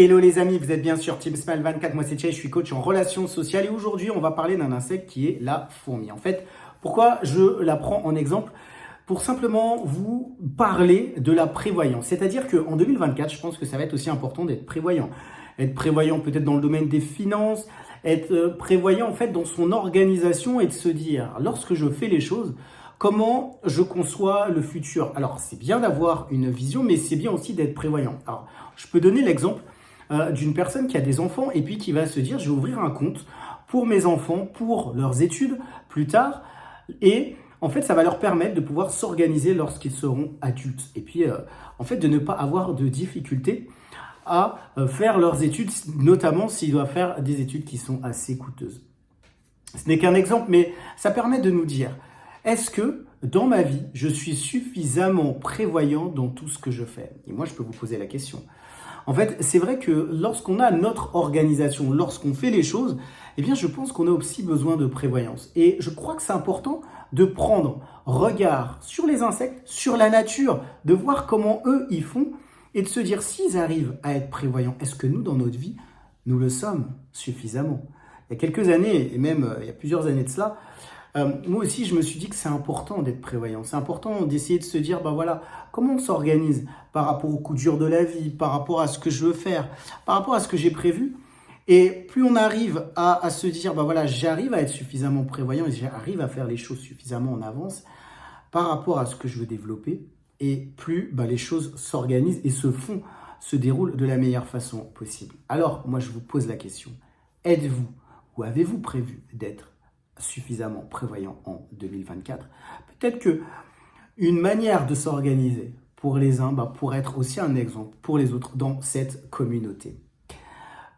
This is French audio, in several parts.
Hello les amis, vous êtes bien sur Team Smile 24, moi c'est Chase, je suis coach en relations sociales et aujourd'hui on va parler d'un insecte qui est la fourmi. En fait, pourquoi je la prends en exemple? Pour simplement vous parler de la prévoyance. C'est-à-dire qu'en 2024, je pense que ça va être aussi important d'être prévoyant. Être prévoyant peut-être dans le domaine des finances, être prévoyant en fait dans son organisation et de se dire, lorsque je fais les choses, comment je conçois le futur. Alors c'est bien d'avoir une vision, mais c'est bien aussi d'être prévoyant. Alors je peux donner l'exemple d'une personne qui a des enfants et puis qui va se dire, je vais ouvrir un compte pour mes enfants, pour leurs études plus tard et en fait, ça va leur permettre de pouvoir s'organiser lorsqu'ils seront adultes. Et puis, en fait, de ne pas avoir de difficultés à faire leurs études, notamment s'ils doivent faire des études qui sont assez coûteuses. Ce n'est qu'un exemple, mais ça permet de nous dire, est-ce que dans ma vie, je suis suffisamment prévoyant dans tout ce que je fais? Et moi, je peux vous poser la question. En fait, c'est vrai que lorsqu'on a notre organisation, lorsqu'on fait les choses, eh bien, je pense qu'on a aussi besoin de prévoyance. Et je crois que c'est important de prendre regard sur les insectes, sur la nature, de voir comment eux, ils font et de se dire s'ils arrivent à être prévoyants, est-ce que nous, dans notre vie, nous le sommes suffisamment? Il y a quelques années, et même il y a plusieurs années de cela, moi aussi, je me suis dit que c'est important d'être prévoyant. C'est important d'essayer de se dire, ben voilà, comment on s'organise par rapport aux coups durs de la vie, par rapport à ce que je veux faire, par rapport à ce que j'ai prévu. Et plus on arrive à se dire, ben voilà, j'arrive à être suffisamment prévoyant et j'arrive à faire les choses suffisamment en avance par rapport à ce que je veux développer, et plus les choses s'organisent et se déroulent de la meilleure façon possible. Alors, moi, je vous pose la question, êtes-vous ou avez-vous prévu d'être suffisamment prévoyant en 2024? Peut-être que une manière de s'organiser pour les uns pourrait être aussi un exemple pour les autres dans cette communauté.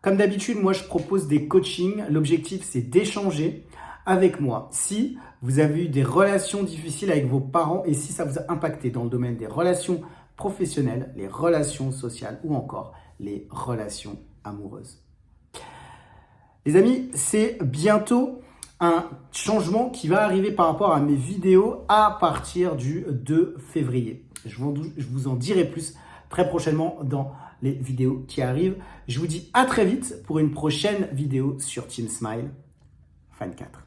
Comme d'habitude, moi je propose des coachings. L'objectif c'est d'échanger avec moi. Si vous avez eu des relations difficiles avec vos parents et si ça vous a impacté dans le domaine des relations professionnelles, les relations sociales ou encore les relations amoureuses. Les amis, c'est bientôt un changement qui va arriver par rapport à mes vidéos à partir du 2 février. Je vous en dirai plus très prochainement dans les vidéos qui arrivent. Je vous dis à très vite pour une prochaine vidéo sur Team Smile 24.